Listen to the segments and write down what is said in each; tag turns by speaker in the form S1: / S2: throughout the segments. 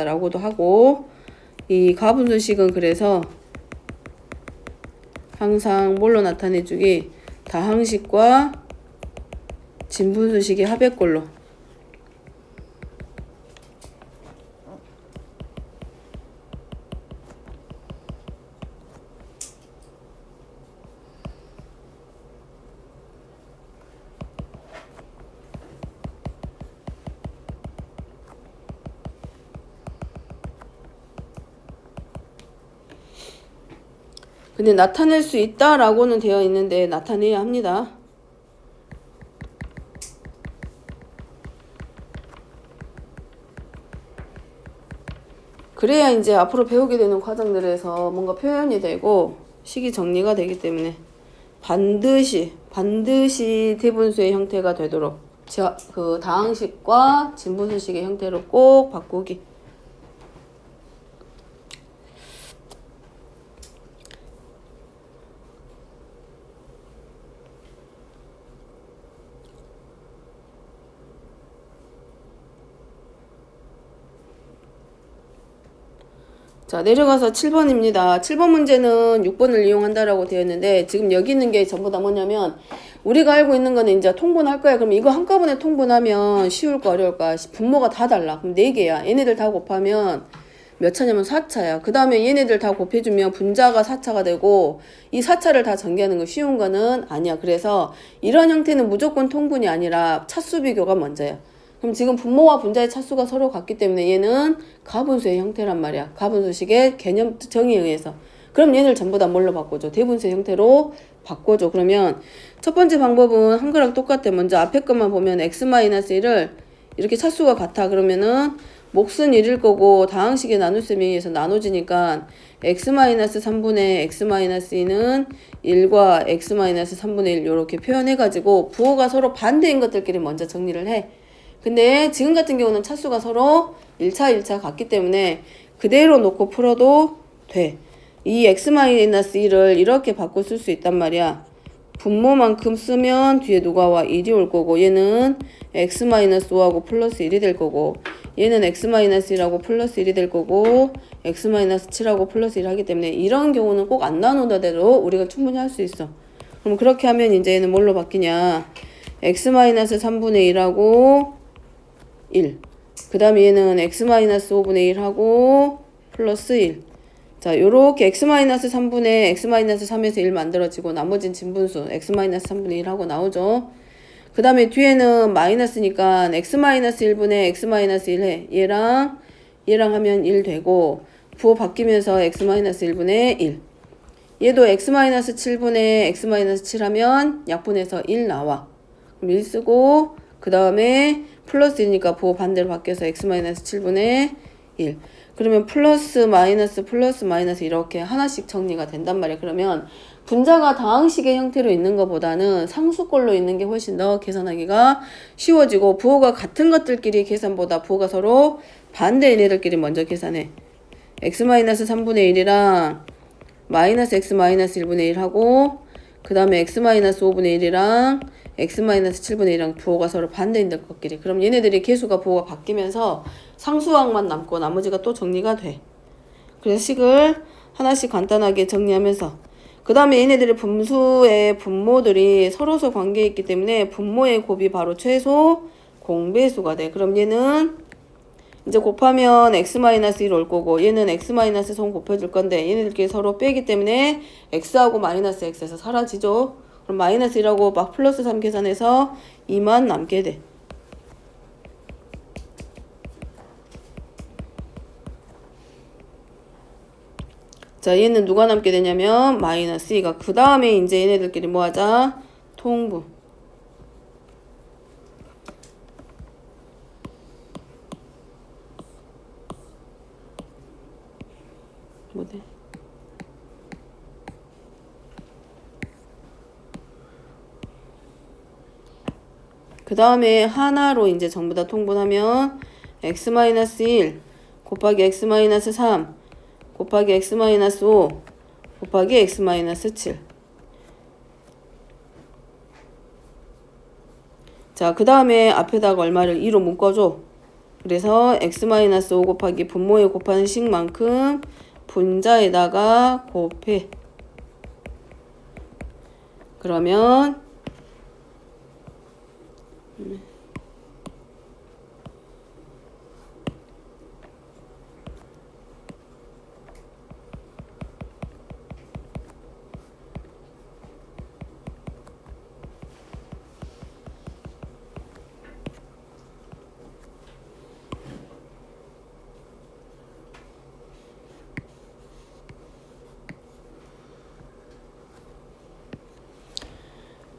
S1: 라고도 하고, 이 가분수식은 그래서 항상 뭘로 나타내주기? 다항식과 진분수식의 합의꼴로. 근데 나타낼 수 있다라고는 되어 있는데 나타내야 합니다. 그래야 이제 앞으로 배우게 되는 과정들에서 뭔가 표현이 되고 식이 정리가 되기 때문에 반드시 대분수의 형태가 되도록 그 다항식과 진분수식의 형태로 꼭 바꾸기. 자, 내려가서 7번입니다. 7번 문제는 6번을 이용한다라고 되어 있는데, 지금 여기 있는 게 전부 다 뭐냐면, 우리가 알고 있는 거는 이제 통분할 거야. 그럼 이거 한꺼번에 통분하면 쉬울까 어려울까? 분모가 다 달라. 그럼 4개야. 얘네들 다 곱하면 몇 차냐면 4차야. 그 다음에 얘네들 다 곱해주면 분자가 4차가 되고, 이 4차를 다 전개하는 거 쉬운 거는 아니야. 그래서 이런 형태는 무조건 통분이 아니라 차수 비교가 먼저야. 그럼 지금 분모와 분자의 차수가 서로 같기 때문에 얘는 가분수의 형태란 말이야. 가분수식의 개념 정의에 의해서. 그럼 얘를 전부 다 뭘로 바꿔줘? 대분수의 형태로 바꿔줘. 그러면 첫 번째 방법은 한 거랑 똑같아. 먼저 앞에 것만 보면 x-1을 이렇게 차수가 같아. 그러면은 몫은 1일 거고 다항식의 나눗셈에 의해서 나눠지니까 x-3분의 x-2는 1과 x-3분의 1 이렇게 표현해가지고 부호가 서로 반대인 것들끼리 먼저 정리를 해. 근데 지금 같은 경우는 차수가 서로 1차 1차 같기 때문에 그대로 놓고 풀어도 돼. 이 x-1을 이렇게 바꿔 쓸 수 있단 말이야. 분모만큼 쓰면 뒤에 누가 와? 1이 올 거고, 얘는 x-5하고 플러스 1이 될 거고, 얘는 x-1하고 플러스 1이 될 거고, x-7하고 플러스 1 하기 때문에 이런 경우는 꼭 안 나누더라도 우리가 충분히 할 수 있어. 그럼 그렇게 하면 이제 얘는 뭘로 바뀌냐? x-3분의 1하고 1. 그 다음에 얘는 x-5분의 1하고 플러스 1. 자, 요렇게 x-3분의 x-3에서 1 만들어지고 나머진 진분수 x-3분의 1하고 나오죠. 그 다음에 뒤에는 마이너스니까 x-1분의 x-1 해. 얘랑 하면 1 되고 부호 바뀌면서 x-1분의 1. 얘도 x-7분의 x-7 하면 약분해서 1 나와. 그럼 1 쓰고 그 다음에 플러스 1이니까 부호 반대로 바뀌어서 x-7분의 1. 그러면 플러스 마이너스 이렇게 하나씩 정리가 된단 말이야. 그러면 분자가 다항식의 형태로 있는 것보다는 상수꼴로 있는 게 훨씬 더 계산하기가 쉬워지고, 부호가 같은 것들끼리 계산보다 부호가 서로 반대인 애들끼리 먼저 계산해. x-3분의 1이랑 마이너스 x-1분의 1 하고, 그 다음에 x-5분의 1이랑 x-7분의 1이랑 부호가 서로 반대인 것끼리. 그럼 얘네들이 계수가 부호가 바뀌면서 상수항만 남고 나머지가 또 정리가 돼. 그래서 식을 하나씩 간단하게 정리하면서, 그 다음에 얘네들의 분수의 분모들이 서로서 관계에 있기 때문에 분모의 곱이 바로 최소 공배수가 돼. 그럼 얘는 이제 곱하면 x-1 올 거고, 얘는 x-손 곱해줄 건데 얘네들끼리 서로 빼기 때문에 x하고 마이너스 x에서 사라지죠. 그럼 마이너스 1하고 막 플러스 3 계산해서 2만 남게 돼. 자, 얘는 누가 남게 되냐면 마이너스 2가. 그 다음에 이제 얘네들끼리 뭐 하자? 통분. 뭐돼? 그 다음에 하나로 이제 전부 다 통분하면 x-1 곱하기 x-3 곱하기 x-5 곱하기 x-7. 자, 그 다음에 앞에다가 얼마를 2로 묶어줘. 그래서 x-5 곱하기 분모에 곱하는 식만큼 분자에다가 곱해. 그러면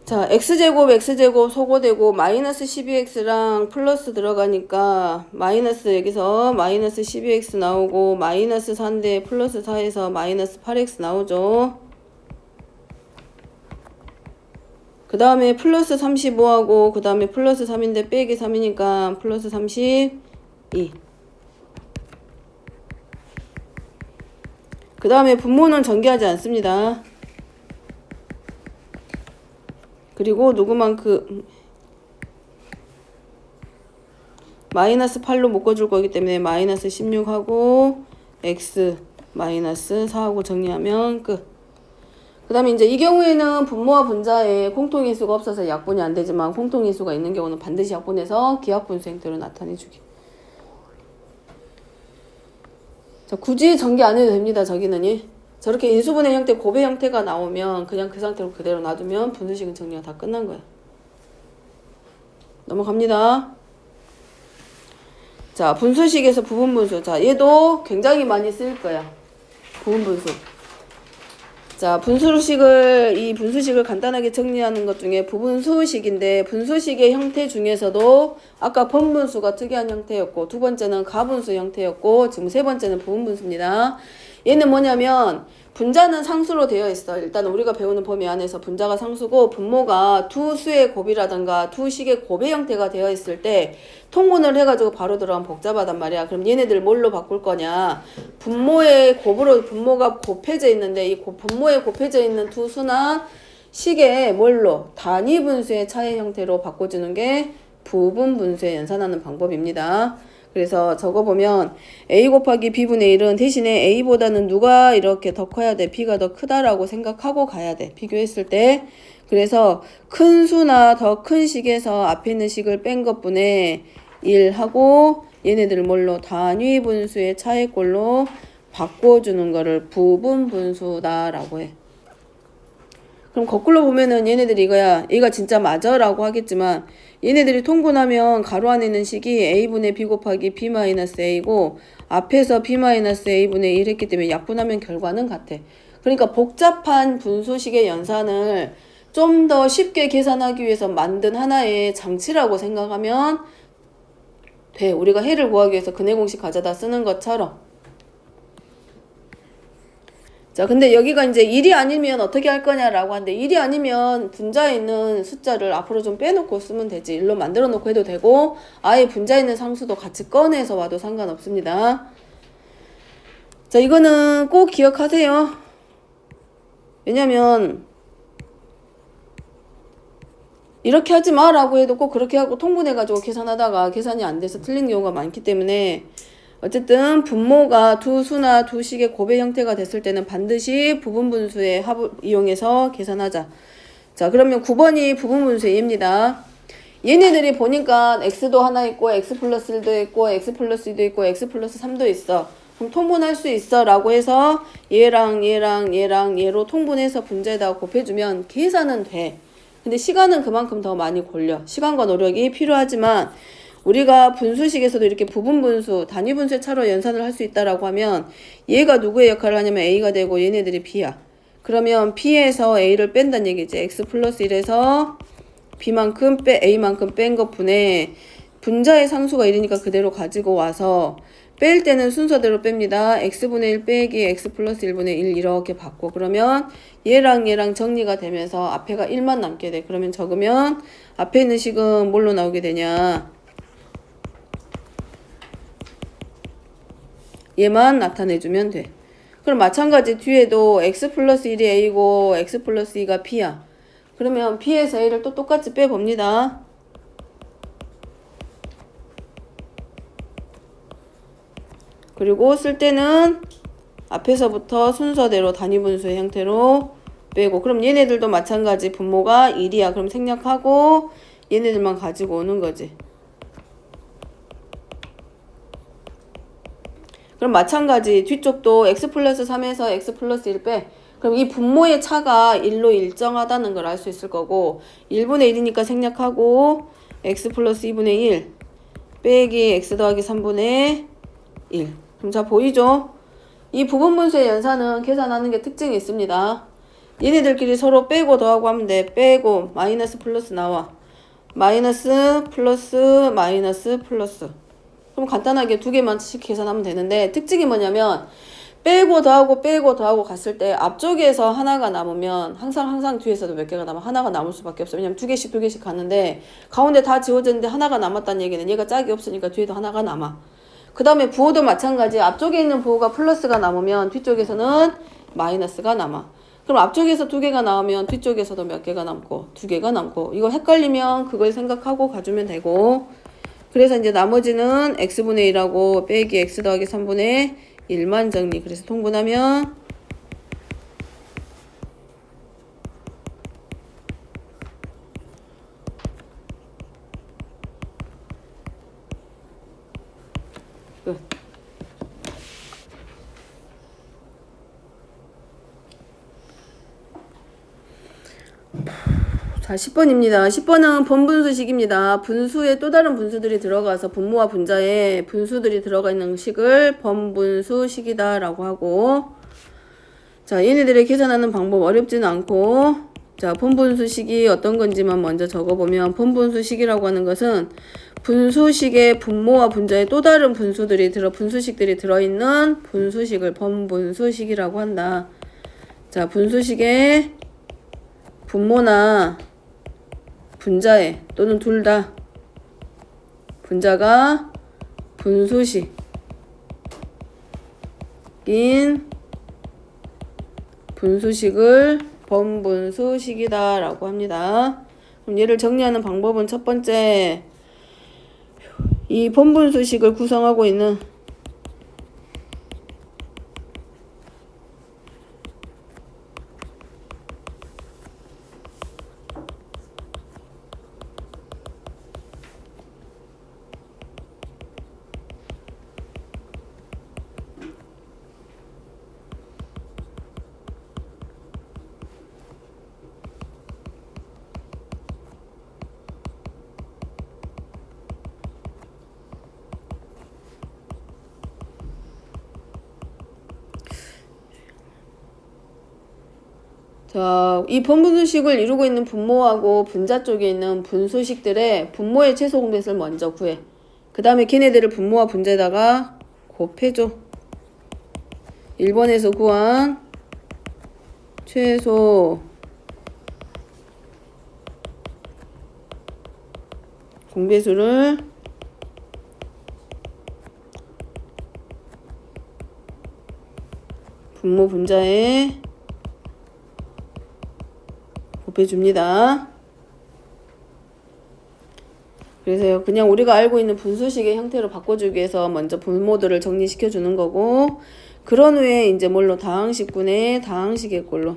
S1: 자, x제곱 소거되고 마이너스 12x랑 플러스 들어가니까 마이너스 여기서 마이너스 12x 나오고 마이너스 4인데 플러스 4에서 마이너스 8x 나오죠. 그 다음에 플러스 35하고 그 다음에 플러스 3인데 빼기 3이니까 플러스 32. 그 다음에 분모는 전개하지 않습니다. 그리고 누구만큼 마이너스 8로 묶어줄 거기 때문에 마이너스 16하고 x 마이너스 4하고 정리하면 끝. 그 다음에 이제 이 경우에는 분모와 분자에 공통인수가 없어서 약분이 안 되지만 공통인수가 있는 경우는 반드시 약분해서 기하분수 형태로 나타내주기. 자, 굳이 전개 안 해도 됩니다. 저기는 저렇게 인수분해 형태, 곱해 형태가 나오면 그냥 그 상태로 그대로 놔두면 분수식은 정리가 다 끝난 거야. 넘어갑니다. 자, 분수식에서 부분분수. 자, 얘도 굉장히 많이 쓸 거야. 부분분수. 자, 이 분수식을 간단하게 정리하는 것 중에 부분수식인데, 분수식의 형태 중에서도 아까 번분수가 특이한 형태였고, 두 번째는 가분수 형태였고, 지금 세 번째는 부분분수입니다. 얘는 뭐냐면, 분자는 상수로 되어 있어. 일단 우리가 배우는 범위 안에서 분자가 상수고, 분모가 두 수의 곱이라든가 두 식의 곱의 형태가 되어 있을 때, 통분을 해가지고 바로 들어가면 복잡하단 말이야. 그럼 얘네들 뭘로 바꿀 거냐? 분모의 곱으로 분모가 곱해져 있는데 이 분모에 곱해져 있는 두 수나 식의 뭘로? 단위 분수의 차의 형태로 바꿔주는 게 부분분수에 연산하는 방법입니다. 그래서 적어보면 a 곱하기 b분의 1은 대신에 a보다는 누가 이렇게 더 커야 돼? b가 더 크다라고 생각하고 가야 돼. 비교했을 때. 그래서 큰 수나 더 큰 식에서 앞에 있는 식을 뺀 것분에 1하고 얘네들 뭘로? 단위 분수의 차이꼴로 바꿔주는 거를 부분분수다라고 해. 그럼 거꾸로 보면은 얘네들이 이거야. 얘가 진짜 맞아 라고 하겠지만 얘네들이 통분하면 가로 안에 있는 식이 a분의 b 곱하기 b-a고 앞에서 b-a분의 1 했기 때문에 약분하면 결과는 같아. 그러니까 복잡한 분수식의 연산을 좀 더 쉽게 계산하기 위해서 만든 하나의 장치라고 생각하면 돼. 우리가 해를 구하기 위해서 근해 공식 가져다 쓰는 것처럼. 자, 근데 여기가 이제 1이 아니면 어떻게 할 거냐라고 하는데 1이 아니면 분자에 있는 숫자를 앞으로 좀 빼놓고 쓰면 되지. 1로 만들어 놓고 해도 되고 아예 분자에 있는 상수도 같이 꺼내서 와도 상관없습니다. 자, 이거는 꼭 기억하세요. 왜냐면 이렇게 하지 마라고 해도 꼭 그렇게 하고 통분해가지고 계산하다가 계산이 안 돼서 틀린 경우가 많기 때문에 어쨌든 분모가 두 수나 두 식의 곱의 형태가 됐을 때는 반드시 부분분수의 합을 이용해서 계산하자. 자, 그러면 9번이 부분분수의 얘입니다. 얘네들이 보니까 x도 하나 있고 x 플러스 1도 있고 x 플러스 2도 있고 x 플러스 3도 있어. 그럼 통분할 수 있어 라고 해서 얘랑 얘로 통분해서 분자에다가 곱해주면 계산은 돼. 근데 시간은 그만큼 더 많이 걸려. 시간과 노력이 필요하지만 우리가 분수식에서도 이렇게 부분분수, 단위분수의 차로 연산을 할 수 있다라고 하면 얘가 누구의 역할을 하냐면 a가 되고 얘네들이 b야. 그러면 b에서 a를 뺀다는 얘기지. x 플러스 1에서 b만큼 a만큼 뺀 것분에 분자의 상수가 1이니까 그대로 가지고 와서 뺄 때는 순서대로 뺍니다. x분의 1 빼기 x 플러스 1분의 1 이렇게 받고 그러면 얘랑 정리가 되면서 앞에가 1만 남게 돼. 그러면 적으면 앞에 있는 식은 뭘로 나오게 되냐? 얘만 나타내주면 돼. 그럼 마찬가지 뒤에도 x 플러스 1이 a고 x 플러스 2가 b야. 그러면 b에서 a를 또 똑같이 빼봅니다. 그리고 쓸 때는 앞에서부터 순서대로 단위분수의 형태로 빼고, 그럼 얘네들도 마찬가지 분모가 1이야. 그럼 생략하고 얘네들만 가지고 오는 거지. 그럼 마찬가지 뒤쪽도 x 플러스 3에서 x 플러스 1 빼. 그럼 이 분모의 차가 1로 일정하다는 걸 알 수 있을 거고, 1분의 1이니까 생략하고 x 플러스 2분의 1 빼기 x 더하기 3분의 1. 그럼 자 보이죠? 이 부분분수의 연산은 계산하는 게 특징이 있습니다. 얘네들끼리 서로 빼고 더하고 하면 돼. 빼고 마이너스 플러스 나와. 마이너스 플러스 마이너스 플러스. 그럼 간단하게 두 개만씩 계산하면 되는데, 특징이 뭐냐면 빼고 더하고 갔을 때 앞쪽에서 하나가 남으면 항상 뒤에서도 몇 개가 남아. 하나가 남을 수밖에 없어. 왜냐면 두 개씩 갔는데 가운데 다 지워졌는데 하나가 남았다는 얘기는 얘가 짝이 없으니까 뒤에도 하나가 남아. 그 다음에 부호도 마찬가지. 앞쪽에 있는 부호가 플러스가 남으면 뒤쪽에서는 마이너스가 남아. 그럼 앞쪽에서 두 개가 나오면 뒤쪽에서도 몇 개가 남고 두 개가 남고. 이거 헷갈리면 그걸 생각하고 가주면 되고, 그래서 이제 나머지는 x분의 1하고 빼기 x 더하기 3분의 1만 정리. 그래서 통분하면 끝. 자, 10번입니다. 10번은 번분수식입니다. 분수에 또 다른 분수들이 들어가서 분모와 분자에 분수들이 들어가 있는 식을 번분수식이다 라고 하고, 자, 얘네들의 계산하는 방법 어렵지는 않고, 자, 번분수식이 어떤 건지만 먼저 적어보면, 번분수식이라고 하는 것은 분수식의 분모와 분자에 또 다른 분수식들이 들어있는 분수식을 번분수식이라고 한다. 자, 분수식의 분모나 분자에 또는 둘 다 분자가 분수식인 분수식을 번분수식이다 라고 합니다. 그럼 얘를 정리하는 방법은 첫 번째, 이 번분수식을 구성하고 있는 자, 이 번분수식을 이루고 있는 분모하고 분자 쪽에 있는 분수식들의 분모의 최소 공배수를 먼저 구해. 그 다음에 걔네들을 분모와 분자에다가 곱해줘. 1번에서 구한 최소 공배수를 분모 분자에 곱해줍니다. 그래서 그냥 우리가 알고 있는 분수식의 형태로 바꿔주기 위해서 먼저 분모들을 정리시켜 주는 거고, 그런 후에 이제 뭘로 다항식분의 다항식의 꼴로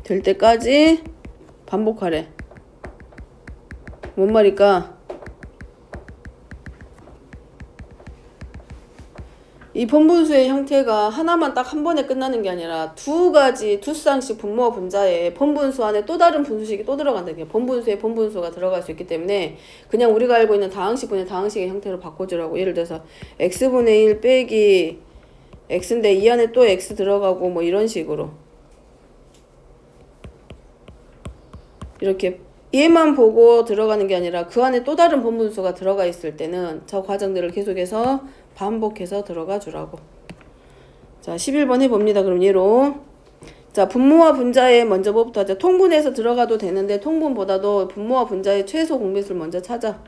S1: 될 때까지 반복하래. 뭔 말일까? 이 번분수의 형태가 하나만 딱 한 번에 끝나는 게 아니라 두 쌍씩 분모와 분자에 번분수 안에 또 다른 분수식이 또 들어간다는 게, 번분수에 번분수가 들어갈 수 있기 때문에 그냥 우리가 알고 있는 다항식분의 다항식의 형태로 바꿔주라고. 예를 들어서 x분의 1 빼기 x인데 이 안에 또 x 들어가고 뭐 이런 식으로 이렇게 얘만 보고 들어가는 게 아니라 그 안에 또 다른 번분수가 들어가 있을 때는 저 과정들을 계속해서 반복해서 들어가 주라고. 자, 11번 해봅니다. 그럼 얘로. 자, 분모와 분자에 먼저 뭐부터 하자. 통분해서 들어가도 되는데 통분보다도 분모와 분자의 최소 공배수를 먼저 찾아.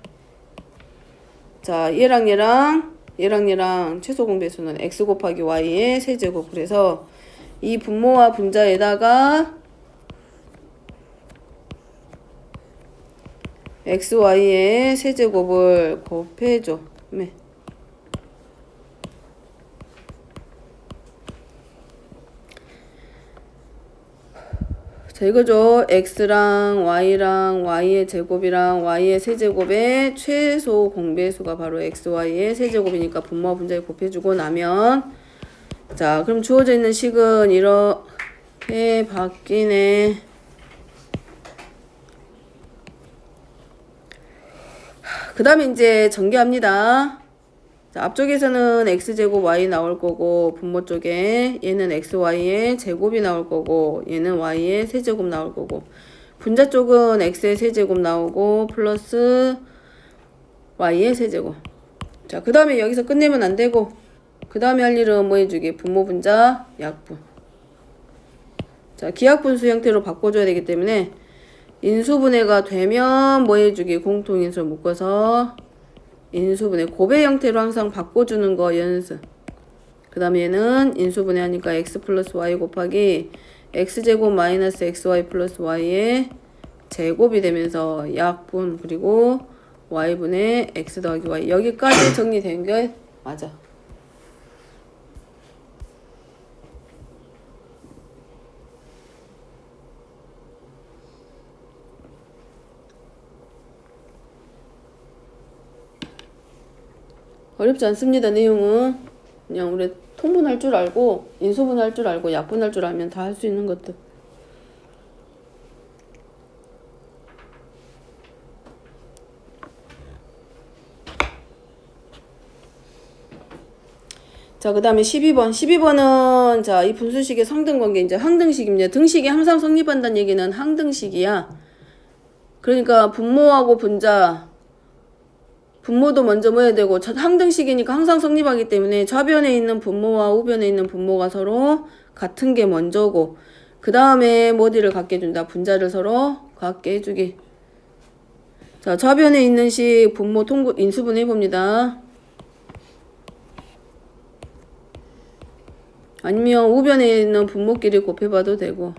S1: 자, 얘랑 얘랑 최소 공배수는 x 곱하기 y의 세제곱. 그래서 이 분모와 분자에다가 xy의 세제곱을 곱해줘. 네. 자, 이거죠. x랑 y의 제곱이랑 y의 세제곱의 최소 공배수가 바로 xy의 세제곱이니까 분모와 분자에 곱해주고 나면, 자, 그럼 주어져 있는 식은 이렇게 바뀌네. 그 다음에 이제 전개합니다. 자, 앞쪽에서는 x제곱 y 나올 거고, 분모 쪽에 얘는 xy의 제곱이 나올 거고, 얘는 y의 세제곱 나올 거고, 분자 쪽은 x의 세제곱 나오고 플러스 y의 세제곱. 자, 그 다음에 여기서 끝내면 안 되고, 그 다음에 할 일은 뭐 해주기? 분모 분자 약분. 자, 기하분수 형태로 바꿔줘야 되기 때문에 인수분해가 되면 뭐 해주기? 공통인수를 묶어서 인수분해 곱의 형태로 항상 바꿔주는 거 연습. 그 다음에 얘는 인수분해 하니까 x 플러스 y 곱하기 x제곱 마이너스 xy 플러스 y의 제곱이 되면서 약분, 그리고 y분의 x 더하기 y. 여기까지 정리된 게 맞아. 어렵지 않습니다. 내용은 그냥 우리 통분할 줄 알고 인수분할 줄 알고 약분할 줄 알면 다 할 수 있는 것들. 자, 그 다음에 12번. 12번은, 자, 이 분수식의 상등관계, 이제 항등식입니다. 등식이 항상 성립한다는 얘기는 항등식이야. 그러니까 분모하고 분자, 분모도 먼저 뭐 해야 되고, 항등식이니까 항상 성립하기 때문에 좌변에 있는 분모와 우변에 있는 분모가 서로 같은 게 먼저고, 그 다음에 어디를 갖게 해준다? 분자를 서로 갖게 해주기. 자, 좌변에 있는 식 분모 인수분 해봅니다. 아니면 우변에 있는 분모끼리 곱해봐도 되고,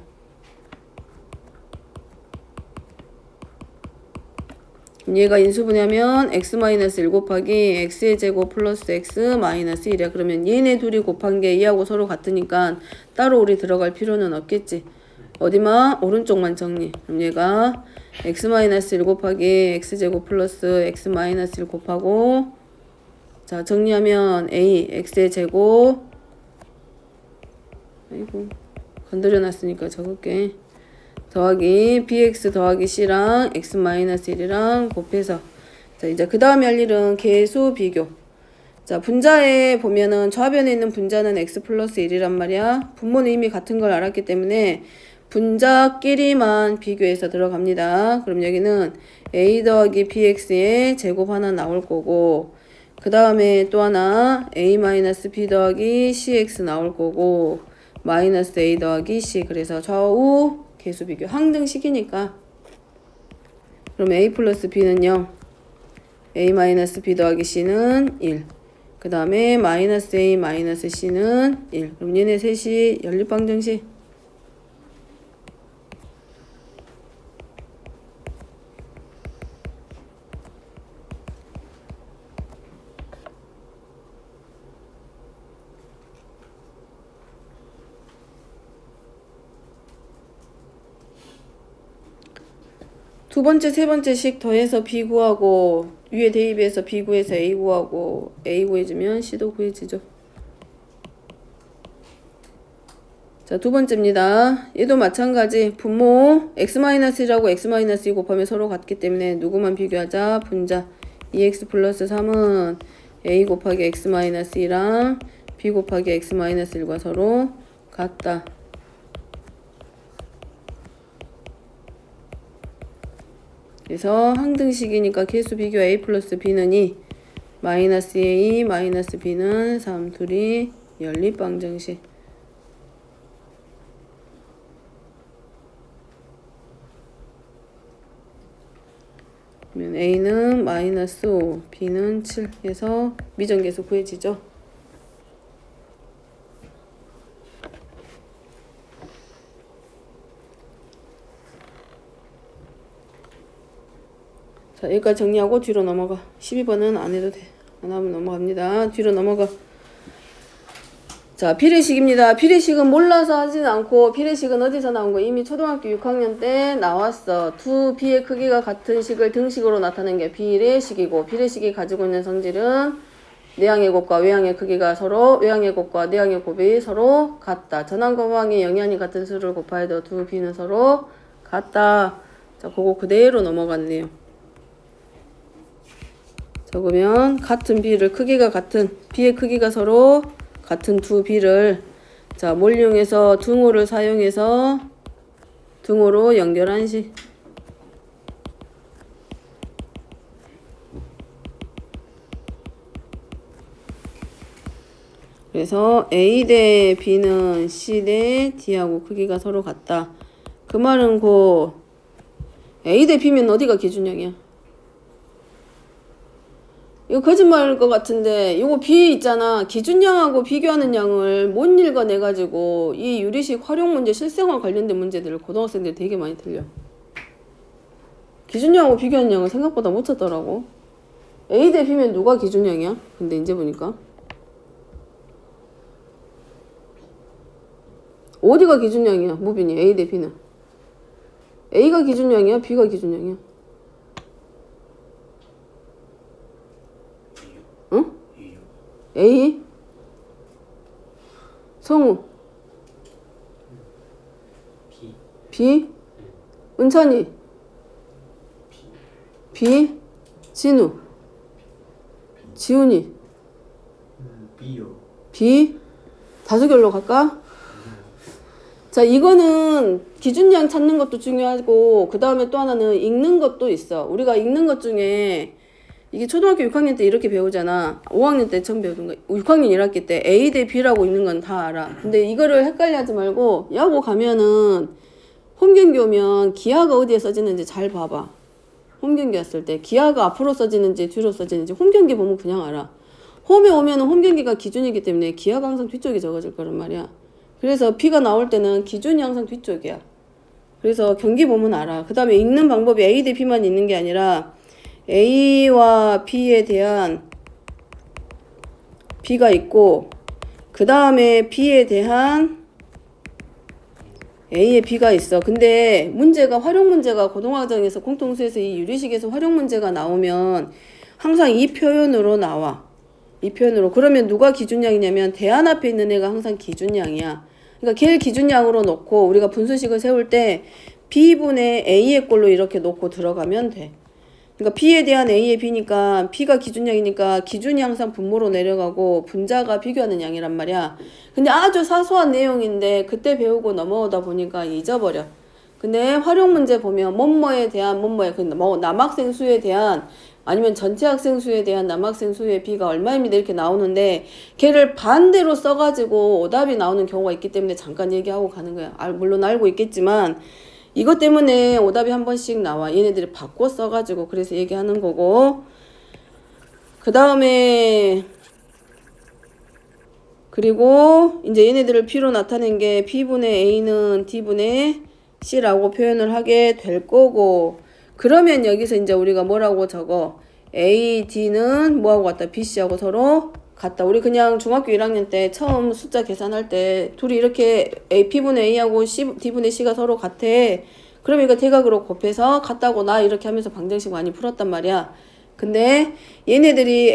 S1: 얘가 인수분해하면 x-1 곱하기 x의 제곱 플러스 x-1이야. 그러면 얘네 둘이 곱한 게 얘하고 서로 같으니까 따로 우리 들어갈 필요는 없겠지. 어디만? 오른쪽만 정리. 그럼 얘가 x-1 곱하기 x제곱 플러스 x-1 곱하고, 자, 정리하면 a x의 제곱, 아이고 건드려 놨으니까 적을게. 더하기 bx 더하기 c랑 x-1이랑 곱해서, 자, 이제 그 다음에 할 일은 계수 비교. 자, 분자에 보면은 좌변에 있는 분자는 x 플러스 1이란 말이야. 분모는 이미 같은 걸 알았기 때문에 분자끼리만 비교해서 들어갑니다. 그럼 여기는 a 더하기 bx의 제곱 하나 나올 거고, 그 다음에 또 하나 a-b 더하기 cx 나올 거고, 마이너스 a 더하기 c. 그래서 좌우 계수 비교. 항등식이니까. 그럼 a 플러스 b는 0. a 마이너스 b 더하기 c는 1. 그 다음에 마이너스 a 마이너스 c는 1. 그럼 얘네 셋이 연립방정식. 두 번째, 세 번째 식 더해서 b 구하고, 위에 대입해서 b 구해서 a 구하고, a 구해주면 c도 구해지죠. 자, 두 번째입니다. 얘도 마찬가지. 분모 x-1하고 x-2 곱하면 서로 같기 때문에 누구만 비교하자? 분자 2x 플러스 3은 a 곱하기 x-2랑 b 곱하기 x-1과 서로 같다. 그래서 항등식이니까 계수 비교 a 플러스 b는 2, 마이너스 a, 마이너스 b는 3, 둘이 연립방정식. 그러면 a는 마이너스 5, b는 7 해서 미정계수 구해지죠. 자, 여기까지 정리하고 뒤로 넘어가. 12번은 안 해도 돼. 안 하면 넘어갑니다. 뒤로 넘어가. 자, 비례식입니다. 비례식은 몰라서 하진 않고, 비례식은 어디서 나온 거? 이미 초등학교 6학년 때 나왔어. 두 비의 크기가 같은 식을 등식으로 나타낸 게 비례식이고, 비례식이 가지고 있는 성질은 내항의 곱과 외항의 크기가 서로, 외항의 곱과 내항의 곱이 서로 같다. 전항과 후항의 영향이 같은 수를 곱하여도 두 비는 서로 같다. 자, 그거 그대로 넘어갔네요. 적으면 같은 비를, 크기가 같은, 비의 크기가 서로 같은 두 비를, 자, 뭘 이용해서 등호를 사용해서 등호로 연결한 식. 그래서 A 대 B는 C 대 D하고 크기가 서로 같다. 그 말은 고 A 대 B면 어디가 기준량이야? 이거 거짓말일 것 같은데, 이거 B 있잖아. 기준량하고 비교하는 양을 못 읽어내가지고 이 유리식 활용 문제, 실생활 관련된 문제들을 고등학생들이 되게 많이 틀려. 기준량하고 비교하는 양을 생각보다 못 찾더라고. A 대 B면 누가 기준량이야? 근데 이제 보니까 어디가 기준량이야? 무빈이 A 대 B는 A가 기준량이야? B가 기준량이야? 응? A? 성우 B? 은찬이 B? 진우 지훈이 B? 다수결로 갈까? 자, 이거는 기준량 찾는 것도 중요하고, 그 다음에 또 하나는 읽는 것도 있어. 우리가 읽는 것 중에 이게 초등학교 6학년 때 이렇게 배우잖아. 5학년 때 처음 배우는 거. 6학년 1학기 때 A 대 B라고 읽는 건 다 알아. 근데 이거를 헷갈려 하지 말고, 야구 가면은 홈경기 오면 기아가 어디에 써지는지 잘 봐봐. 홈경기 왔을 때 기아가 앞으로 써지는지 뒤로 써지는지 홈경기 보면 그냥 알아. 홈에 오면은 홈경기가 기준이기 때문에 기아가 항상 뒤쪽에 적어질 거란 말이야. 그래서 B가 나올 때는 기준이 항상 뒤쪽이야. 그래서 경기 보면 알아. 그 다음에 읽는 방법이 A 대 B만 있는 게 아니라 A와 B에 대한 B가 있고, 그 다음에 B에 대한 A의 B가 있어. 근데 문제가, 활용 문제가 고등학생에서 공통수에서 이 유리식에서 활용 문제가 나오면 항상 이 표현으로 나와. 이 표현으로. 그러면 누가 기준량이냐면 대안 앞에 있는 애가 항상 기준량이야. 그러니까 걔를 기준량으로 놓고 우리가 분수식을 세울 때 B분의 A의 꼴로 이렇게 놓고 들어가면 돼. 그러니까 B에 대한 A의 B니까 B가 기준량이니까 기준이 항상 분모로 내려가고 분자가 비교하는 양이란 말이야. 근데 아주 사소한 내용인데 그때 배우고 넘어오다 보니까 잊어버려. 근데 활용 문제 보면 뭐뭐에 대한 뭐뭐에, 뭐 남학생 수에 대한 아니면 전체 학생 수에 대한 남학생 수의 B가 얼마입니다 이렇게 나오는데 걔를 반대로 써가지고 오답이 나오는 경우가 있기 때문에 잠깐 얘기하고 가는 거야. 물론 알고 있겠지만 이것 때문에 오답이 한 번씩 나와. 얘네들이 바꿔 써가지고 그래서 얘기하는 거고, 그 다음에 그리고 이제 얘네들을 P로 나타낸 게 B분의 A는 D분의 C라고 표현을 하게 될 거고, 그러면 여기서 이제 우리가 뭐라고 적어? A, D는 뭐하고 같다? B, C하고 서로 같다. 우리 그냥 중학교 1학년 때 처음 숫자 계산할 때 둘이 이렇게 P분의 A하고 D분의 C가 서로 같아. 그럼 이거 대각으로 곱해서 같다고 나 이렇게 하면서 방정식 많이 풀었단 말이야. 근데 얘네들이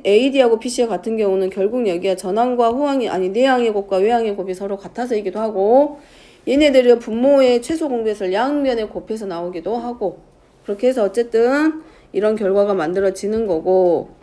S1: AD하고 PC가 같은 경우는 결국 여기가 전항과 후항이, 아니 내항의 곱과 외항의 곱이 서로 같아서이기도 하고, 얘네들이 분모의 최소 공배수를 양면에 곱해서 나오기도 하고, 그렇게 해서 어쨌든 이런 결과가 만들어지는 거고,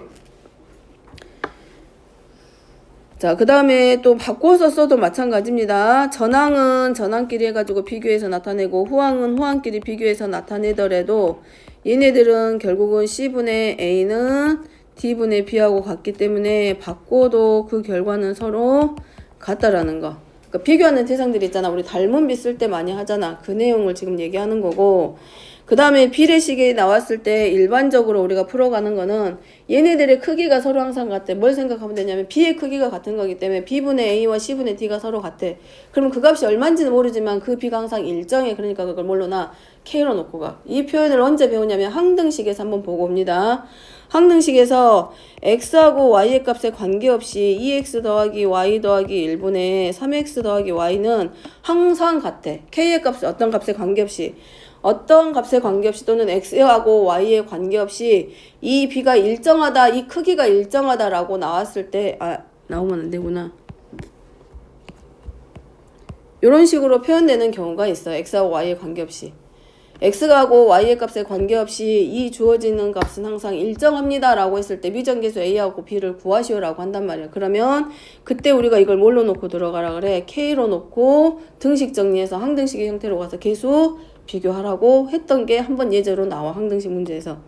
S1: 자, 그 다음에 또 바꿔서 써도 마찬가지입니다. 전항은 전항끼리 해가지고 비교해서 나타내고, 후항은 후항끼리 비교해서 나타내더라도 얘네들은 결국은 C분의 A는 D분의 B하고 같기 때문에 바꿔도 그 결과는 서로 같다라는 거. 그러니까 비교하는 대상들이 있잖아. 우리 닮은 비 쓸 때 많이 하잖아. 그 내용을 지금 얘기하는 거고, 그 다음에 비례식이 나왔을 때 일반적으로 우리가 풀어가는 거는 얘네들의 크기가 서로 항상 같아. 뭘 생각하면 되냐면 B의 크기가 같은 거기 때문에 B분의 A와 C분의 D가 서로 같아. 그럼 그 값이 얼마인지는 모르지만 그 B가 항상 일정해. 그러니까 그걸 뭘로 놔? K로 놓고 가. 이 표현을 언제 배우냐면 항등식에서 한번 보고 옵니다. 항등식에서 x하고 y의 값에 관계없이 2x 더하기 y 더하기 1분의 3x 더하기 y는 항상 같아. k의 값 어떤 값에 관계없이 또는 x하고 y에 관계없이 이 b가 일정하다, 이 크기가 일정하다라고 나왔을 때 나오면 안 되구나. 이런 식으로 표현되는 경우가 있어. x하고 y에 관계없이. x하고 y의 값에 관계없이 이 주어지는 값은 항상 일정합니다 라고 했을 때 미정계수 a하고 b를 구하시오라고 한단 말이야. 그러면 그때 우리가 이걸 뭘로 놓고 들어가라 그래? k로 놓고 등식 정리해서 항등식의 형태로 가서 계수 비교하라고 했던 게 한번 예제로 나와. 항등식 문제에서.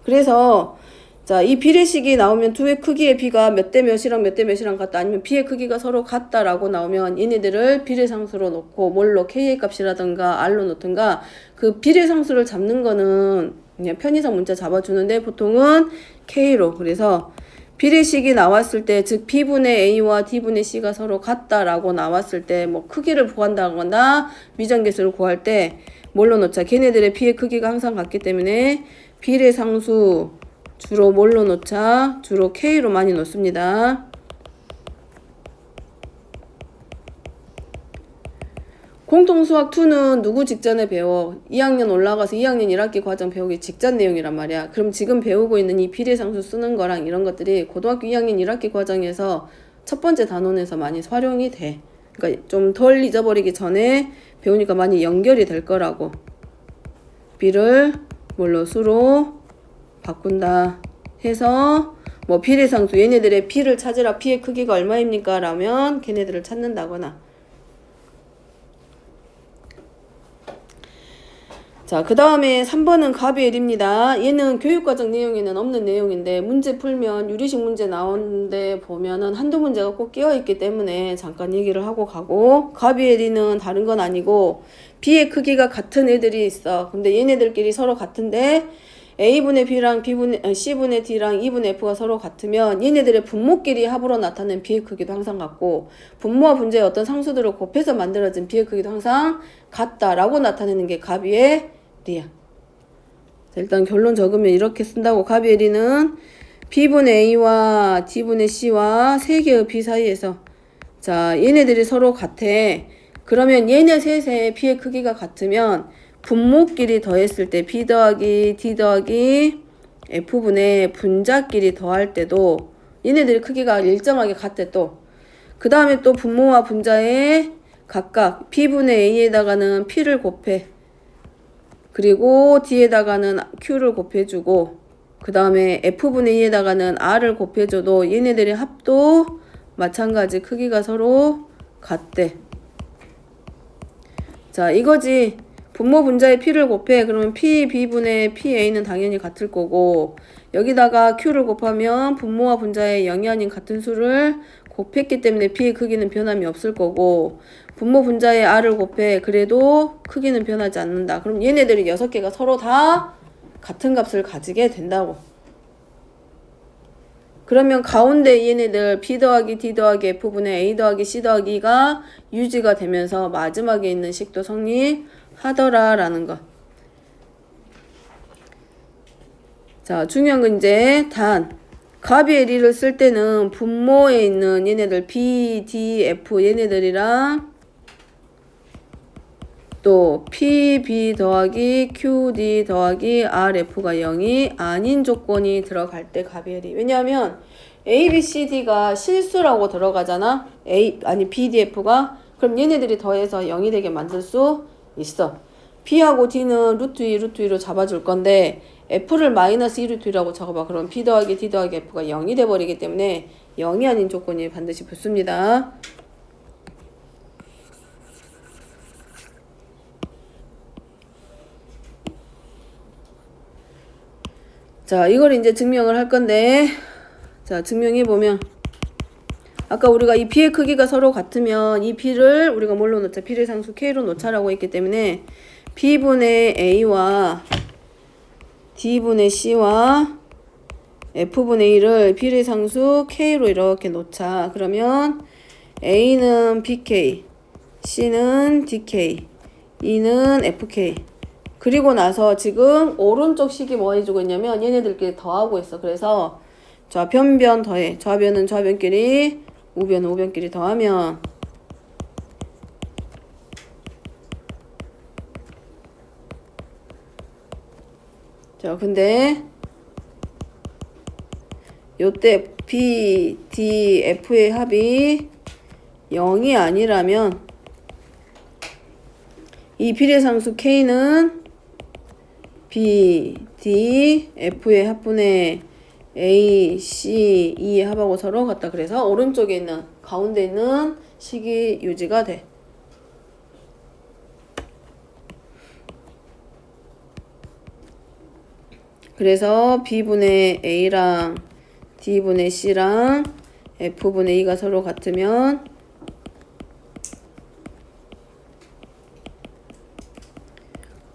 S1: 그래서 자, 이 비례식이 나오면 두의 크기의 b가 몇 대 몇이랑 몇 대 몇이랑 같다. 아니면 b의 크기가 서로 같다라고 나오면 얘네들을 비례상수로 놓고 뭘로 k의 값이라든가 r로 놓든가 그 비례상수를 잡는 거는 그냥 편의상 문자 잡아주는데 보통은 k로. 그래서 비례식이 나왔을 때 즉 b분의 a와 d분의 c가 서로 같다라고 나왔을 때 뭐 크기를 구한다거나 미정계수를 구할 때 뭘로 놓자. 걔네들의 b의 크기가 항상 같기 때문에 비례상수 주로 뭘로 놓자? 주로 K로 많이 놓습니다. 공통수학 2는 누구 직전에 배워? 2학년 올라가서 2학년 1학기 과정 배우기 직전 내용이란 말이야. 그럼 지금 배우고 있는 이 비례상수 쓰는 거랑 이런 것들이 고등학교 2학년 1학기 과정에서 첫 번째 단원에서 많이 활용이 돼. 그러니까 좀 덜 잊어버리기 전에 배우니까 많이 연결이 될 거라고. B를 뭘로 수로 바꾼다 해서 뭐 비례상수 얘네들의 B를 찾으라. B의 크기가 얼마입니까? 라면 걔네들을 찾는다거나. 자, 그 다음에 3번은 가비엘입니다. 얘는 교육과정 내용에는 없는 내용인데 문제 풀면 유리식 문제 나오는데 보면은 한두 문제가 꼭 끼어있기 때문에 잠깐 얘기를 하고 가고, 가비엘이는 다른 건 아니고 B의 크기가 같은 애들이 있어. 근데 얘네들끼리 서로 같은데 A분의 B랑 C분의 D랑 E분의 F가 서로 같으면 얘네들의 분모끼리 합으로 나타낸 B의 크기도 항상 같고 분모와 분자의 어떤 상수들을 곱해서 만들어진 B의 크기도 항상 같다라고 나타내는 게 가비엘이야. 일단 결론 적으면 이렇게 쓴다고. 가비엘이는 B분의 A와 D분의 C와 세 개의 B 사이에서 자 얘네들이 서로 같아. 그러면 얘네 셋의 B의 크기가 같으면 분모끼리 더했을 때 B 더하기 D 더하기 F분의 분자끼리 더할 때도 얘네들의 크기가 일정하게 같대 또. 그 다음에 또 분모와 분자에 각각 B분의 A에다가는 P를 곱해. 그리고 D에다가는 Q를 곱해주고 그 다음에 F분의 E에다가는 R을 곱해줘도 얘네들의 합도 마찬가지 크기가 서로 같대. 자 이거지. 분모 분자에 P를 곱해. 그러면 P, B분의 PA는 당연히 같을 거고 여기다가 Q를 곱하면 분모와 분자의 0이 아닌 같은 수를 곱했기 때문에 P의 크기는 변함이 없을 거고 분모 분자에 R을 곱해. 그래도 크기는 변하지 않는다. 그럼 얘네들이 6개가 서로 다 같은 값을 가지게 된다고. 그러면 가운데 얘네들 P 더하기 D 더하기 F분의 A 더하기 C 더하기가 유지가 되면서 마지막에 있는 식도 성립하더라라는 거. 자, 중요한 건 이제 단 가비엘이를 쓸 때는 분모에 있는 얘네들 B, D, F 얘네들이랑 또 P, B 더하기 Q, D 더하기 R, F가 0이 아닌 조건이 들어갈 때 가비엘이. 왜냐하면 A, B, C, D가 실수라고 들어가잖아. B, D, F가. 그럼 얘네들이 더해서 0이 되게 만들 수 있어. P하고 D는 루트 2, 루트 2로 잡아줄 건데 F를 마이너스 2 루트 2라고 적어봐. 그럼 P 더하기 D 더하기 F가 0이 돼버리기 때문에 0이 아닌 조건이 반드시 붙습니다. 자, 이걸 이제 증명을 할 건데, 자, 증명해보면, 아까 우리가 이 B의 크기가 서로 같으면 이 B를 우리가 뭘로 놓자? 비례상수 K로 놓자라고 했기 때문에 B분의 A와 D분의 C와 F분의 1을 비례상수 K로 이렇게 놓자. 그러면 A는 BK, C는 DK, E는 FK. 그리고 나서 지금 오른쪽 식이 뭐 해주고 있냐면 얘네들끼리 더하고 있어. 그래서 좌변 더해. 좌변은 좌변끼리, 우변은 우변끼리 더하면 자, 근데 요때 B, D, F의 합이 0이 아니라면 이 비례상수 K는 B, D, F의 합분의 A, C, E의 합하고 서로 같다. 그래서 오른쪽에 있는 가운데 있는 식이 유지가 돼. 그래서 B분의 A랑 D분의 C랑 F분의 E가 서로 같으면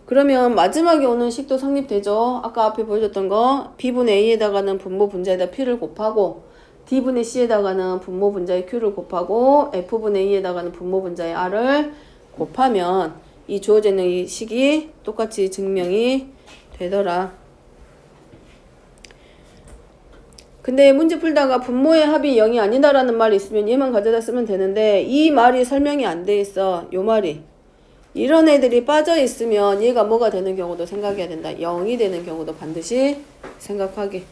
S1: 그러면 마지막에 오는 식도 성립되죠. 아까 앞에 보여줬던 거 B분의 A에다가는 분모 분자에다 P를 곱하고 D분의 C에다가는 분모 분자의 Q를 곱하고 F분의 E에다가는 분모 분자의 R을 곱하면 이 주어져 있는 이 식이 똑같이 증명이 되더라. 근데 문제 풀다가 분모의 합이 0이 아니다라는 말이 있으면 얘만 가져다 쓰면 되는데 이 말이 설명이 안 돼 있어. 요 말이. 이런 애들이 빠져 있으면 얘가 뭐가 되는 경우도 생각해야 된다. 0이 되는 경우도 반드시 생각하게.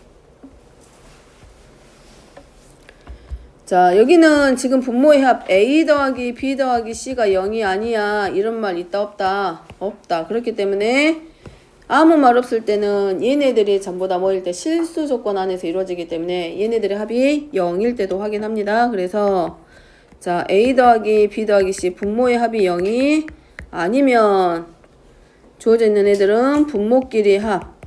S1: 자, 여기는 지금 분모의 합 A 더하기 B 더하기 C가 0이 아니야. 이런 말 있다 없다? 없다. 그렇기 때문에 아무 말 없을 때는 얘네들이 전부 다 뭐일 때 실수 조건 안에서 이루어지기 때문에 얘네들의 합이 0일 때도 확인합니다. 그래서 자, A 더하기 B 더하기 C 분모의 합이 0이 아니면 주어져 있는 애들은 분모끼리 합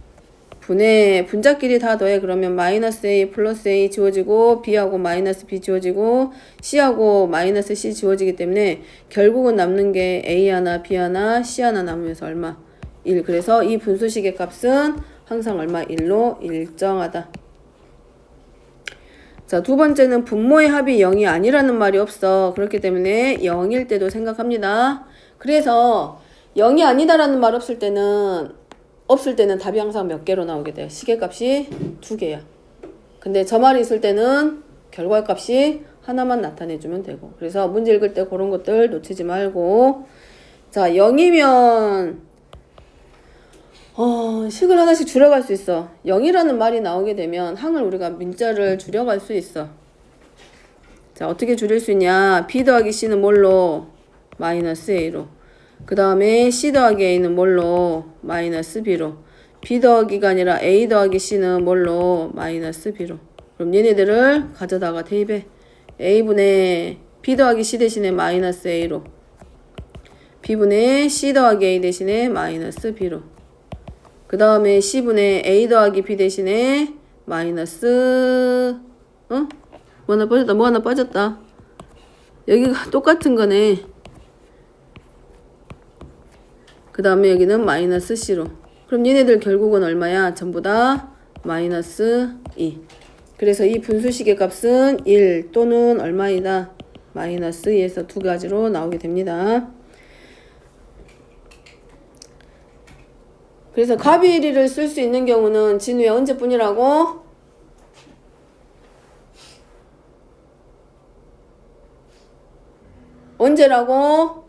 S1: 분의 분자끼리 다 더해. 그러면 마이너스 A 플러스 A 지워지고 B하고 마이너스 B 지워지고 C하고 마이너스 C 지워지기 때문에 결국은 남는 게 A 하나 B 하나 C 하나 남으면서 얼마? 1. 그래서 이 분수식의 값은 항상 얼마? 1로 일정하다. 자, 두 번째는 분모의 합이 0이 아니라는 말이 없어. 그렇기 때문에 0일 때도 생각합니다. 그래서 0이 아니다라는 말 없을 때는 답이 항상 몇 개로 나오게 돼요. 시계값이 2개야. 근데 저 말이 있을 때는 결과값이 하나만 나타내주면 되고. 그래서 문제 읽을 때 그런 것들 놓치지 말고. 자, 0이면 식을 하나씩 줄여갈 수 있어. 0이라는 말이 나오게 되면 항을 우리가 문자를 줄여갈 수 있어. 자, 어떻게 줄일 수 있냐? B 더하기 C는 뭘로? 마이너스 A로. 그 다음에 C 더하기 A는 뭘로? 마이너스 B로. B 더하기가 아니라 A 더하기 C는 뭘로? 마이너스 B로. 그럼 얘네들을 가져다가 대입해. A분의 B 더하기 C 대신에 마이너스 A로. B분의 C 더하기 A 대신에 마이너스 B로. 그 다음에 C분의 A 더하기 B 대신에 마이너스 뭐 하나 빠졌다. 여기가 똑같은 거네. 그 다음에 여기는 마이너스 C로. 그럼 얘네들 결국은 얼마야? 전부 다 마이너스 2. 그래서 이 분수식의 값은 1 또는 얼마이다? 마이너스 2에서 두 가지로 나오게 됩니다. 그래서 갑이리를 쓸 수 있는 경우는 진우야 언제뿐이라고? 언제라고?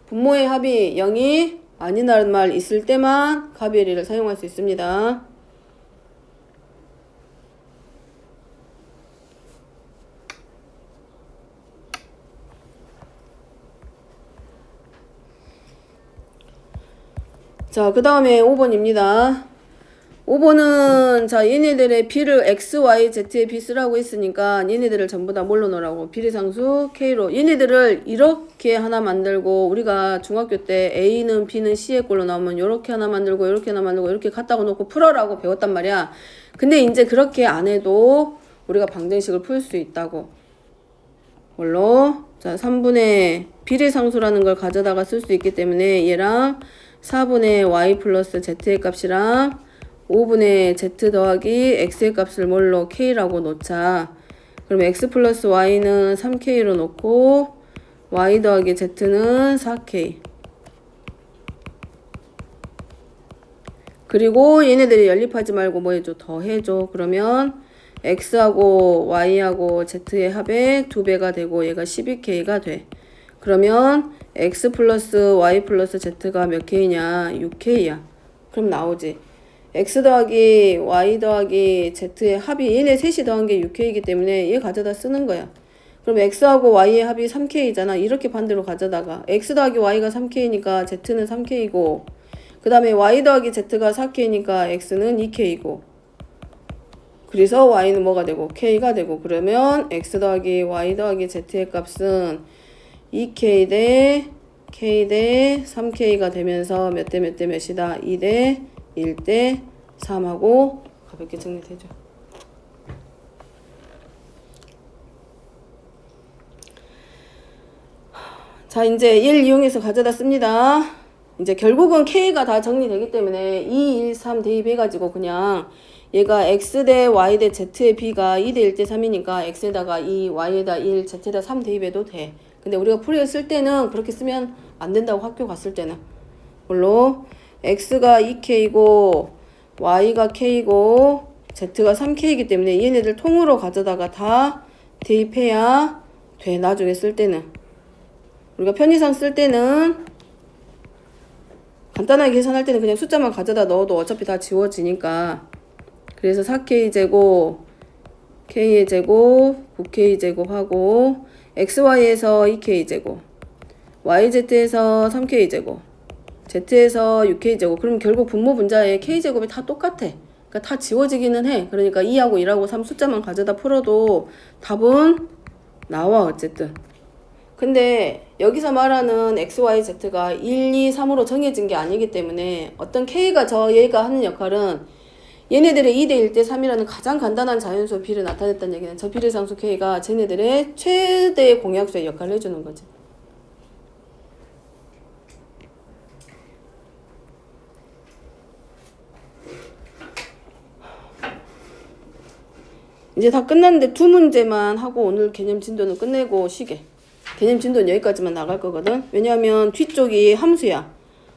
S1: 분모의 합이 0이 아니라는 말 있을 때만 갑이리를 사용할 수 있습니다. 자, 그 다음에 5번입니다. 5번은 자 얘네들의 B를 X, Y, Z에 B 쓰라고 했으니까 얘네들을 전부 다 뭘로 넣으라고? 비례상수 K로. 얘네들을 이렇게 하나 만들고 우리가 중학교 때 A는 B는 C의 꼴로 나오면 이렇게 하나 만들고 이렇게 하나 만들고 이렇게 갖다가 놓고 풀어라고 배웠단 말이야. 근데 이제 그렇게 안 해도 우리가 방정식을 풀 수 있다고. 뭘로? 자, 3분의 비례상수라는 걸 가져다가 쓸 수 있기 때문에 얘랑 4분의 y 플러스 z의 값이랑 5분의 z 더하기 x의 값을 뭘로? k라고 놓자. 그럼 x 플러스 y는 3k로 놓고 y 더하기 z는 4k. 그리고 얘네들이 연립하지 말고 뭐 해줘? 더해줘. 그러면 x하고 y하고 z의 합의 2배가 되고 얘가 12k가 돼. 그러면 x 플러스 y 플러스 z가 몇 k냐? 6k야. 그럼 나오지. x 더하기 y 더하기 z의 합이 얘네 셋이 더한 게 6k이기 때문에 얘 가져다 쓰는 거야. 그럼 x하고 y의 합이 3k잖아. 이렇게 반대로 가져다가 x 더하기 y가 3k니까 z는 3k이고 그 다음에 y 더하기 z가 4k니까 x는 2k이고 그래서 y는 뭐가 되고? k가 되고 그러면 x 더하기 y 더하기 z의 값은 2k 대 k 대 3k가 되면서 몇 대 몇 대 몇이다? 2 대 1 대 3하고 가볍게 정리되죠. 자, 이제 1 이용해서 가져다 씁니다. 이제 결국은 k가 다 정리되기 때문에 2, 1, 3 대입해가지고 그냥 얘가 x 대 y 대 z의 b가 2 대 1 대 3이니까 x에다가 2, y에다 1, z에다 3 대입해도 돼. 근데 우리가 풀이를 쓸 때는 그렇게 쓰면 안 된다고 학교 갔을 때는. 물론 x가 2k이고 y가 k이고 z가 3k이기 때문에 얘네들 통으로 가져다가 다 대입해야 돼. 나중에 쓸 때는. 우리가 편의상 쓸 때는 간단하게 계산할 때는 그냥 숫자만 가져다 넣어도 어차피 다 지워지니까. 그래서 4k제곱, k의 제곱, 9k제곱 하고 xy에서 2k제곱, yz에서 3k제곱, z에서 6k제곱. 그럼 결국 분모 분자의 k제곱이 다 똑같아. 그러니까 다 지워지기는 해. 그러니까 2하고 1하고 3 숫자만 가져다 풀어도 답은 나와 어쨌든. 근데 여기서 말하는 x, y, z가 1, 2, 3으로 정해진 게 아니기 때문에 어떤 k가 얘가 하는 역할은 얘네들의 2대 1대 3이라는 가장 간단한 자연수 비를 나타냈다는 얘기는 저 비례상수 k가 쟤네들의 최대 공약수의 역할을 해주는 거지. 이제 다 끝났는데 2문제만 하고 오늘 개념 진도는 끝내고 쉬게. 개념 진도는 여기까지만 나갈 거거든. 왜냐하면 뒤쪽이 함수야.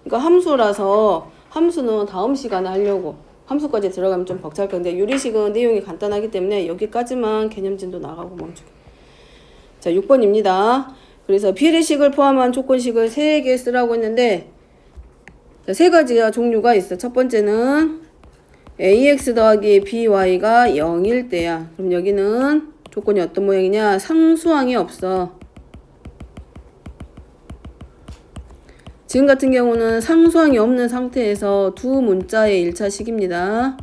S1: 그러니까 함수라서 함수는 다음 시간에 하려고. 함수까지 들어가면 좀 벅찰 건데 유리식은 내용이 간단하기 때문에 여기까지만 개념 진도 나가고 멈추게. 자, 6번입니다. 그래서 비례식을 포함한 조건식을 3개 쓰라고 했는데 자, 3가지가 종류가 있어. 첫 번째는 ax 더하기 by가 0일 때야. 그럼 여기는 조건이 어떤 모양이냐? 상수항이 없어. 지금 같은 경우는 상수항이 없는 상태에서 두 문자의 1차식입니다.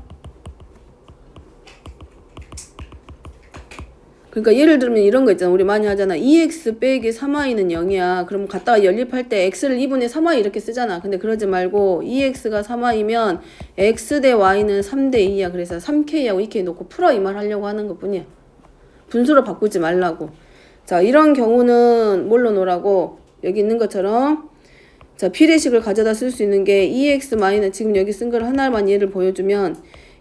S1: 그러니까 예를 들면 이런 거 있잖아. 우리 많이 하잖아. 2x 빼기 3y는 0이야. 그럼 갖다가 연립할 때 x를 2분의 3y 이렇게 쓰잖아. 근데 그러지 말고 2x가 3y면 x 대 y는 3대 2야. 그래서 3k하고 2k 놓고 풀어 이 말 하려고 하는 것 뿐이야. 분수로 바꾸지 말라고. 자, 이런 경우는 뭘로 놓으라고? 여기 있는 것처럼 자, 비례식을 가져다 쓸 수 있는 게 2x- 지금 여기 쓴 걸 하나만 예를 보여주면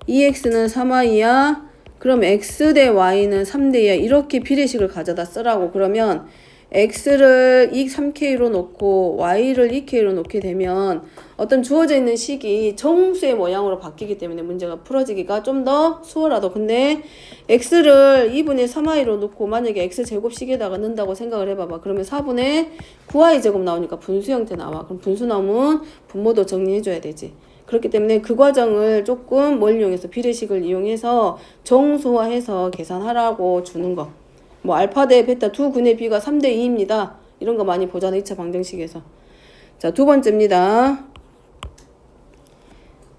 S1: 2x는 3y야. 그럼 x 대 y는 3대 2야. 이렇게 비례식을 가져다 쓰라고. 그러면 x를 3k로 놓고 y를 2k로 놓게 되면 어떤 주어져 있는 식이 정수의 모양으로 바뀌기 때문에 문제가 풀어지기가 좀 더 수월하다. 근데 x를 2분의 3y로 놓고 만약에 x제곱식에다가 넣는다고 생각을 해봐봐. 그러면 4분의 9y제곱 나오니까 분수 형태 나와. 그럼 분수 나오면 분모도 정리해줘야 되지. 그렇기 때문에 그 과정을 조금 뭘 이용해서 비례식을 이용해서 정수화해서 계산하라고 주는 거. 뭐 알파 대 베타 두 근의 비가 3대 2입니다. 이런 거 많이 보잖아. 2차 방정식에서. 자, 두 번째입니다.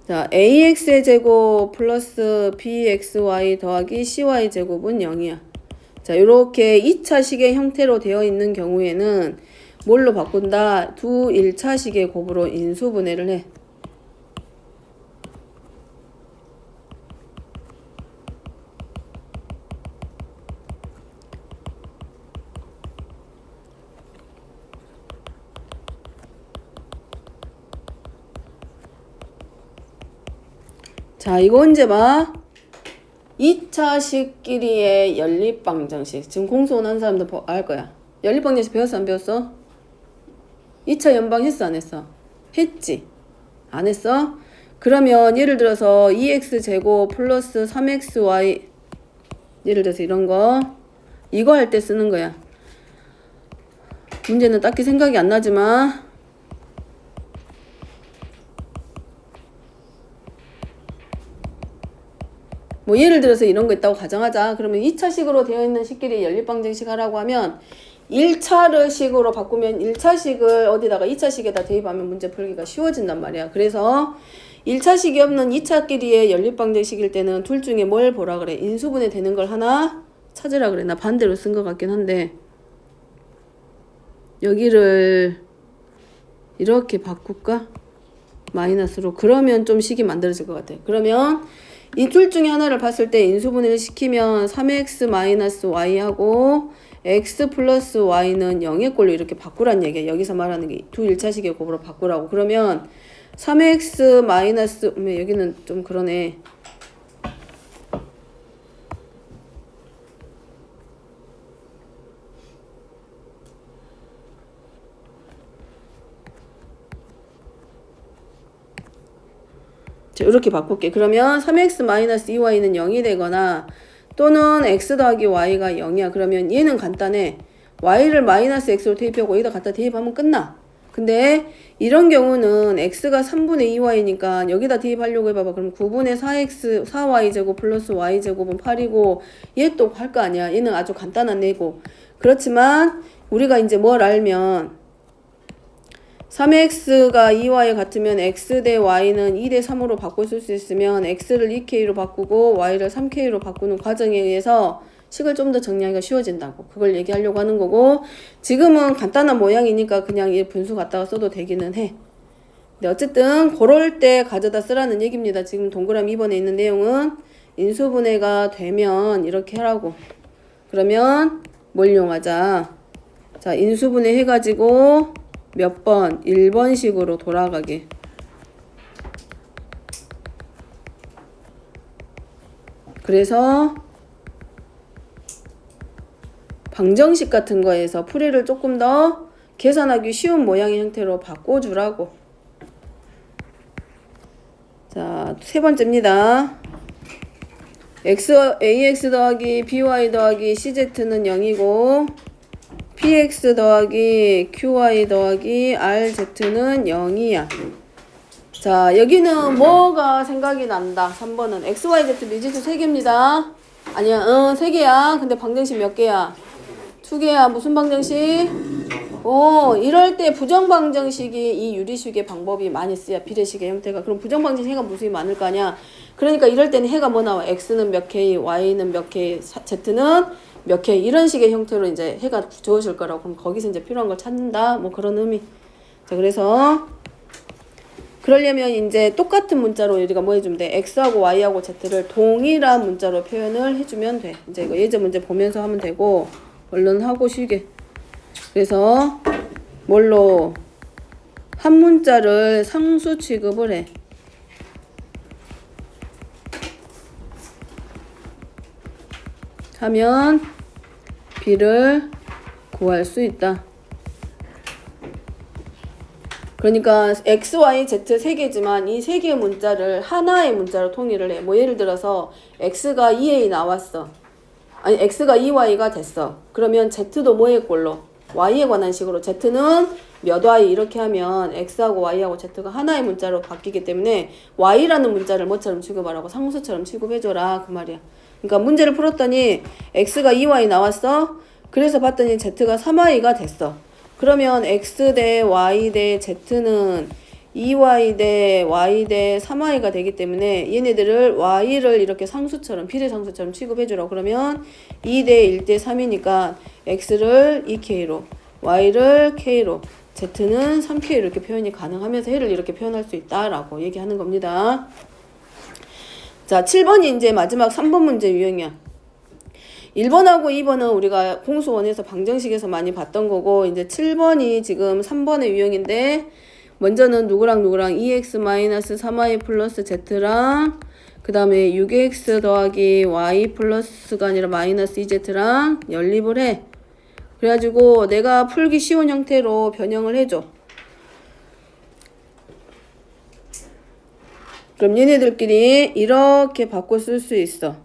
S1: 자, ax의 제곱 플러스 bxy 더하기 cy 제곱은 0이야. 자, 요렇게 2차식의 형태로 되어 있는 경우에는 뭘로 바꾼다? 두 1차식의 곱으로 인수분해를 해. 자, 이거 언제 봐? 2차식끼리의 연립방정식. 지금 공수원 한 사람도 알 거야. 연립방정식 배웠어, 안 배웠어? 2차 연방 했어, 안 했어? 했지? 안 했어? 그러면 예를 들어서 2x제곱 플러스 3xy, 예를 들어서 이런 거, 이거 할 때 쓰는 거야. 문제는 딱히 생각이 안 나지만 뭐 예를 들어서 이런 거 있다고 가정하자. 그러면 2차식으로 되어 있는 식끼리 연립방정식 하라고 하면 1차를 식으로 바꾸면 1차식을 어디다가 2차식에다 대입하면 문제 풀기가 쉬워진단 말이야. 그래서 1차식이 없는 2차끼리의 연립방정식일 때는 둘 중에 뭘 보라 그래? 인수분해 되는 걸 하나 찾으라 그래. 나 반대로 쓴 것 같긴 한데 여기를 이렇게 바꿀까? 마이너스로. 그러면 좀 식이 만들어질 것 같아. 그러면 이 둘 중에 하나를 봤을 때 인수분해를 시키면 3x-y하고 x 플러스 y는 0의 꼴로 이렇게 바꾸란 얘기야. 여기서 말하는 게 두 1차식의 곱으로 바꾸라고. 그러면 3x 마이너스, 여기는 좀 그러네. 이렇게 바꿀게. 그러면 3x-2y는 0이 되거나 또는 x 더하기 y가 0이야. 그러면 얘는 간단해. y를 마이너스 x로 대입하고 여기다 갖다 대입하면 끝나. 근데 이런 경우는 x가 3분의 2y니까 여기다 대입하려고 해봐봐. 그럼 9분의 4y 제곱 플러스 y 제곱은 8이고 얘 또 할 거 아니야. 얘는 아주 간단한 애고. 그렇지만 우리가 이제 뭘 알면 3x가 2y 같으면 x 대 y는 2 대 3으로 바꿔 쓸 수 있으면 x를 2k로 바꾸고 y를 3k로 바꾸는 과정에 의해서 식을 좀 더 정리하기가 쉬워진다고. 그걸 얘기하려고 하는 거고 지금은 간단한 모양이니까 그냥 이 분수 갖다가 써도 되기는 해. 근데 어쨌든 그럴 때 가져다 쓰라는 얘기입니다. 지금 동그라미 2번에 있는 내용은 인수분해가 되면 이렇게 하라고. 그러면 뭘 이용하자. 자, 인수분해 해가지고 몇 번? 1번식으로 돌아가게. 그래서 방정식 같은 거에서 풀이를 조금 더 계산하기 쉬운 모양의 형태로 바꿔주라고. 자, 세 번째입니다. ax 더하기 by 더하기 cz는 0이고 px 더하기 qy 더하기 rz는 0이야. 자, 여기는 뭐가 생각이 난다. 3번은 xyz 미지수 3개입니다. 아니야, 3개야. 근데 방정식 몇 개야? 2개야. 무슨 방정식? 이럴 때 부정방정식이 이 유리식의 방법이 많이 쓰여. 비례식의 형태가. 그럼 부정방정식 해가 무수히 많을 거 아니야. 그러니까 이럴 때는 해가 뭐 나와? x는 몇 k, y는 몇 k, z는 몇 k. 이런 식의 형태로 이제 해가 주어질 거라고. 그럼 거기서 이제 필요한 걸 찾는다. 뭐 그런 의미. 자, 그래서 그러려면 이제 똑같은 문자로 우리가 뭐 해주면 돼? x하고 y하고 z를 동일한 문자로 표현을 해주면 돼. 이제 이거 예제 문제 보면서 하면 되고 얼른 하고 쉬게. 그래서 뭘로 한 문자를 상수 취급을 해. 하면 b를 구할 수 있다. 그러니까 x, y, z 3개지만 이 3개의 문자를 하나의 문자로 통일을 해. 뭐 예를 들어서 x가 2a 나왔어. 아니 x가 2y가 됐어. 그러면 z도 뭐의 꼴로? y에 관한 식으로 z는 몇 y 이렇게 하면 x하고 y하고 z가 하나의 문자로 바뀌기 때문에 y라는 문자를 뭐처럼 취급하라고? 상수처럼 취급해줘라 그 말이야. 그러니까 문제를 풀었더니 x가 2y 나왔어. 그래서 봤더니 z가 3y가 됐어. 그러면 x 대 y 대 z는 2y 대 y 대 3y가 되기 때문에 얘네들을 y를 이렇게 상수처럼 비례상수처럼 취급해주라고. 그러면 2 대 1 대 3이니까 x를 2k로 y를 k로 z는 3k 이렇게 표현이 가능하면서 해를 이렇게 표현할 수 있다라고 얘기하는 겁니다. 자, 7번이 이제 마지막 3번 문제 유형이야. 1번하고 2번은 우리가 공수원에서 방정식에서 많이 봤던 거고 이제 7번이 지금 3번의 유형인데 먼저는 누구랑 2x-3y 플러스 z랑 그 그 다음에 6x 더하기 y 플러스가 아니라 마이너스 2z랑 연립을 해. 그래가지고 내가 풀기 쉬운 형태로 변형을 해줘. 그럼 얘네들끼리 이렇게 바꿔 쓸 수 있어.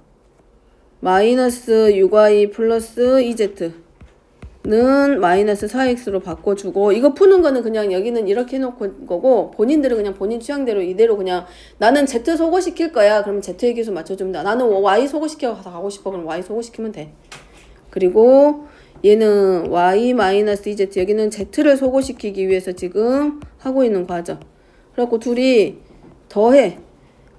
S1: 마이너스 6y 플러스 2z는 마이너스 4x로 바꿔주고, 이거 푸는 거는 그냥 여기는 이렇게 해놓고 거고, 본인들은 그냥 본인 취향대로 이대로 그냥 나는 z 소거시킬 거야. 그러면 z의 기수 맞춰주면 돼. 나는 y 소거시켜 가고 싶어. 그럼 y 소거시키면 돼. 그리고 얘는 y 마이너스 2z, 여기는 z를 소거시키기 위해서 지금 하고 있는 과정. 그래갖고 둘이 더해.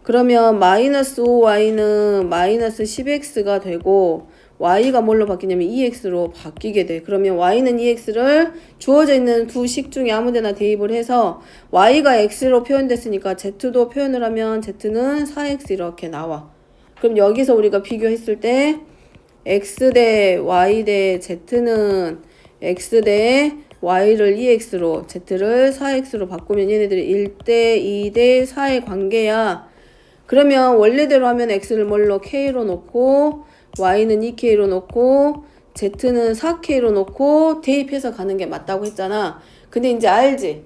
S1: 그러면 마이너스 5y는 마이너스 10x가 되고 y가 뭘로 바뀌냐면 2x로 바뀌게 돼. 그러면 y는 2x를 주어져 있는 두 식 중에 아무데나 대입을 해서 y가 x로 표현됐으니까 z도 표현을 하면 z는 4x 이렇게 나와. 그럼 여기서 우리가 비교했을 때 x 대 y 대 z는 x 대 y를 2x로 z를 4x로 바꾸면 얘네들이 1대 2대 4의 관계야. 그러면 원래대로 하면 x를 뭘로 k로 놓고 y는 2k로 놓고 z는 4k로 놓고 대입해서 가는 게 맞다고 했잖아. 근데 이제 알지?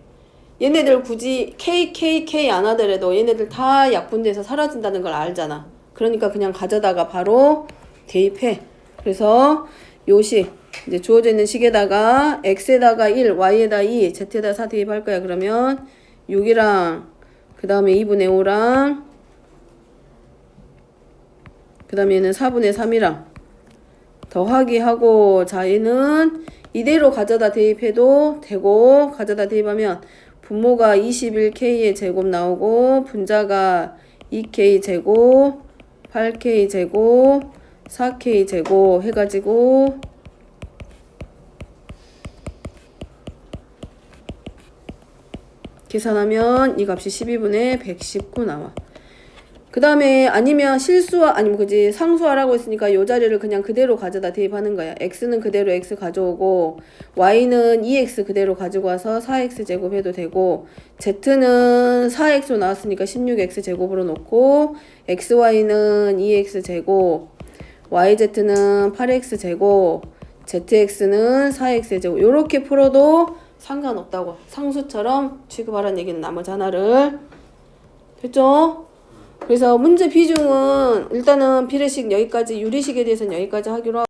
S1: 얘네들 굳이 k 안 하더라도 얘네들 다 약분돼서 사라진다는 걸 알잖아. 그러니까 그냥 가져다가 바로 대입해. 그래서 요식 이제 주어져 있는 식에다가 x에다가 1, y에다 2, z에다 4 대입할 거야. 그러면 6이랑 그 다음에 2분의 5랑 그 다음에 얘는 4분의 3이랑 더하기 하고, 자 얘는 이대로 가져다 대입해도 되고, 가져다 대입하면 분모가 21k의 제곱 나오고 분자가 2k 제곱 8k 제곱 4k 제곱 해가지고 계산하면 이 값이 12분의 119 나와. 그 다음에 아니면 실수와 아니면 그지 상수하라고 했으니까 요 자리를 그냥 그대로 가져다 대입하는 거야. x는 그대로 x 가져오고 y는 2x 그대로 가지고 와서 4x 제곱해도 되고, z는 4x로 나왔으니까 16x 제곱으로 놓고 xy는 2x 제곱, yz는 8x 제곱, zx는 4x 제곱. 요렇게 풀어도 상관없다고. 상수처럼 취급하라는 얘기는 나머지 하나를. 됐죠? 그래서 문제 비중은 일단은 비례식 여기까지, 유리식에 대해서는 여기까지 하기로 하고